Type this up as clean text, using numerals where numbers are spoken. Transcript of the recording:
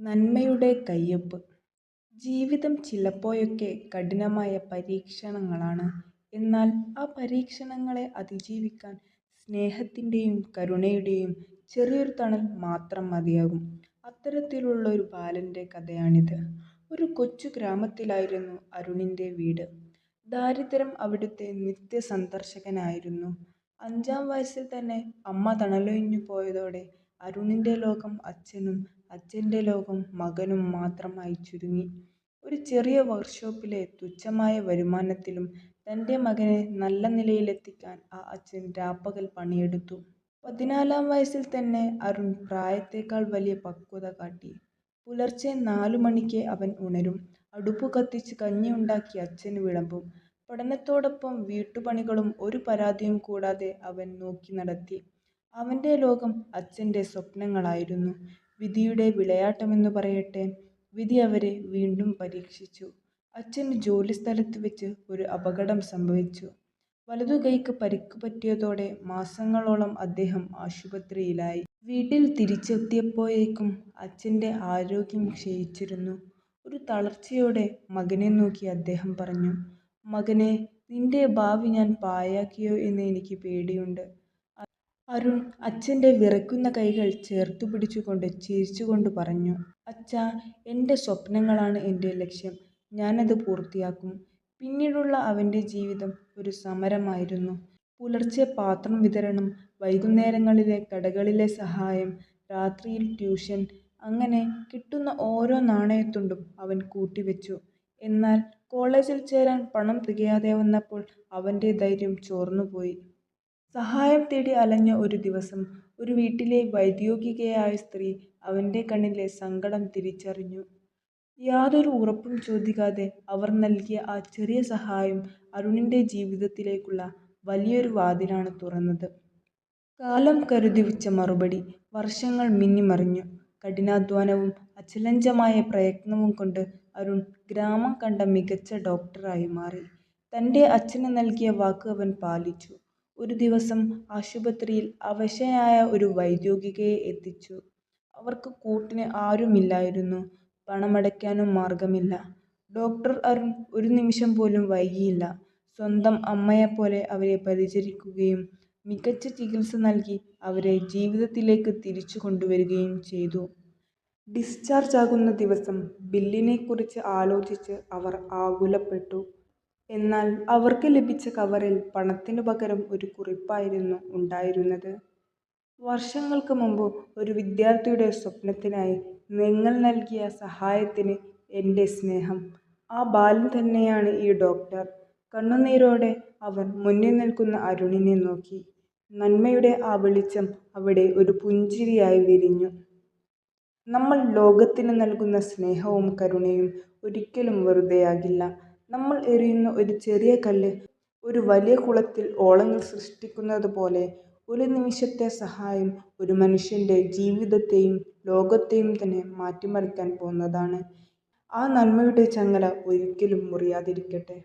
നന്മയുടെ കയ്യൊപ്പ്. ജീവിതം ചിലപ്പോഴൊക്കെ കഠിനമായ പരീക്ഷണങ്ങളാണ്. എന്നാൽ ആ പരീക്ഷണങ്ങളെ അതിജീവിക്കാൻ സ്നേഹത്തിൻ്റെയും കരുണയുടെയും ചെറിയൊരു തണൽ മാത്രം മതിയാകും. അത്തരത്തിലുള്ളൊരു ബാലൻ്റെ കഥയാണിത്. ഒരു കൊച്ചു ഗ്രാമത്തിലായിരുന്നു അരുണിൻ്റെ വീട്. ദാരിദ്ര്യം അവിടുത്തെ നിത്യസന്ദർശകനായിരുന്നു. 5-ാം വയസ്സിൽ തന്നെ അമ്മ തണലൊഴിഞ്ഞു പോയതോടെ അരുണിൻ്റെ ലോകം അച്ഛനും അച്ഛൻ്റെ ലോകം മകനും മാത്രമായി ചുരുങ്ങി. ഒരു ചെറിയ വർക്ക്ഷോപ്പിലെ തുച്ഛമായ വരുമാനത്തിലും തൻ്റെ മകനെ നല്ല നിലയിലെത്തിക്കാൻ ആ അച്ഛൻ രാപ്പകൽ പണിയെടുത്തു. 14-ാം വയസ്സിൽ തന്നെ അരുൺ പ്രായത്തേക്കാൾ വലിയ പക്വത കാട്ടി. പുലർച്ചെ 4 മണിക്ക് അവൻ ഉണരും. അടുപ്പ് കത്തിച്ച് കഞ്ഞി ഉണ്ടാക്കി അച്ഛന് വിളമ്പും. പഠനത്തോടൊപ്പം വീട്ടുപണികളും ഒരു പരാതിയും കൂടാതെ അവൻ നോക്കി നടത്തി. അവൻ്റെ ലോകം അച്ഛൻ്റെ സ്വപ്നങ്ങളായിരുന്നു. വിധിയുടെ വിളയാട്ടമെന്നു പറയട്ടെ. വിധി അവരെ വീണ്ടും പരീക്ഷിച്ചു. അച്ഛന് ജോലിസ്ഥലത്ത് വെച്ച് ഒരു അപകടം സംഭവിച്ചു. വലതുകൈക്ക് പരിക്ക് പറ്റിയതോടെ മാസങ്ങളോളം അദ്ദേഹം ആശുപത്രിയിലായി. വീട്ടിൽ തിരിച്ചെത്തിയപ്പോഴേക്കും അച്ഛൻ്റെ ആരോഗ്യം ക്ഷയിച്ചിരുന്നു. ഒരു തളർച്ചയോടെ മകനെ നോക്കി അദ്ദേഹം പറഞ്ഞു, "മകനേ, നിന്റെ ഭാവി ഞാൻ പാഴാക്കിയോ എന്ന് എനിക്ക് പേടിയുണ്ട്." അരുൺ അച്ഛൻ്റെ വിറയ്ക്കുന്ന കൈകൾ ചേർത്തുപിടിച്ചുകൊണ്ട് ചിരിച്ചുകൊണ്ട് പറഞ്ഞു, "അച്ഛാ, എൻ്റെ സ്വപ്നങ്ങളാണ് എൻ്റെ ലക്ഷ്യം. ഞാനത് പൂർത്തിയാക്കും." പിന്നീടുള്ള അവൻ്റെ ജീവിതം ഒരു സമരമായിരുന്നു. പുലർച്ചെ പാത്രം വിതരണം, വൈകുന്നേരങ്ങളിലെ കടകളിലെ സഹായം, രാത്രിയിൽ ട്യൂഷൻ. അങ്ങനെ കിട്ടുന്ന ഓരോ നാണയത്തുണ്ടും അവൻ കൂട്ടിവെച്ചു. എന്നാൽ കോളേജിൽ ചേരാൻ പണം തികയാതെ വന്നപ്പോൾ അവൻ്റെ ധൈര്യം ചോർന്നുപോയി. സഹായം തേടി അലഞ്ഞ ഒരു ദിവസം ഒരു വീട്ടിലെ വൈദ്യോഗികയായ സ്ത്രീ അവൻ്റെ കണ്ണിലെ സങ്കടം തിരിച്ചറിഞ്ഞു. യാതൊരു ഉറപ്പും ചോദിക്കാതെ അവർ നൽകിയ ആ ചെറിയ സഹായം അരുണിൻ്റെ ജീവിതത്തിലേക്കുള്ള വലിയൊരു വാതിലാണ് തുറന്നത്. കാലം കരുതിവെച്ച മറുപടി. വർഷങ്ങൾ മിന്നിമറിഞ്ഞു. കഠിനാധ്വാനവും അചഞ്ചലമായ പ്രയത്നവും കൊണ്ട് അരുൺ ഗ്രാമം കണ്ട മികച്ച ഡോക്ടറായി മാറി. തൻ്റെ അച്ഛന് നൽകിയ വാക്ക് അവൻ പാലിച്ചു. ഒരു ദിവസം ആശുപത്രിയിൽ അവശയായ ഒരു വൈദ്യോഗികയെ എത്തിച്ചു. അവർക്ക് കൂട്ടിന് ആരുമില്ലായിരുന്നു. പണമടയ്ക്കാനും മാർഗമില്ല. ഡോക്ടർ അരുൺ ഒരു നിമിഷം പോലും വൈകിയില്ല. സ്വന്തം അമ്മയെപ്പോലെ അവരെ പരിചരിക്കുകയും മികച്ച ചികിത്സ നൽകി അവരെ ജീവിതത്തിലേക്ക് തിരിച്ചു കൊണ്ടുവരികയും ചെയ്തു. ഡിസ്ചാർജ് ആകുന്ന ദിവസം ബില്ലിനെക്കുറിച്ച് ആലോചിച്ച് അവർ ആകുലപ്പെട്ടു. എന്നാൽ അവർക്ക് ലഭിച്ച കവറിൽ പണത്തിനു പകരം ഒരു കുറിപ്പായിരുന്നു ഉണ്ടായിരുന്നത്. "വർഷങ്ങൾക്ക് മുമ്പ് ഒരു വിദ്യാർത്ഥിയുടെ സ്വപ്നത്തിനായി നിങ്ങൾ നൽകിയ സഹായത്തിന് എൻ്റെ സ്നേഹം." ആ ബാലൻ തന്നെയാണ് ഈ ഡോക്ടർ. കണ്ണുനീരോടെ അവർ മുന്നിൽ നിൽക്കുന്ന അരുണിനെ നോക്കി. നന്മയുടെ ആ വെളിച്ചം അവിടെ ഒരു പുഞ്ചിരിയായി വിരിഞ്ഞു. നമ്മൾ ലോകത്തിന് നൽകുന്ന സ്നേഹവും കരുണയും ഒരിക്കലും വെറുതെയാകില്ല. നമ്മൾ എറിയുന്ന ഒരു ചെറിയ കല്ല് ഒരു വലിയ കുളത്തിൽ ഓളങ്ങൾ സൃഷ്ടിക്കുന്നത് പോലെ ഒരു നിമിഷത്തെ സഹായം ഒരു മനുഷ്യൻ്റെ ജീവിതത്തെയും ലോകത്തെയും തന്നെ മാറ്റിമറിക്കാൻ പോകുന്നതാണ്. ആ നന്മയുടെ ചങ്ങല ഒരിക്കലും മുറിയാതിരിക്കട്ടെ.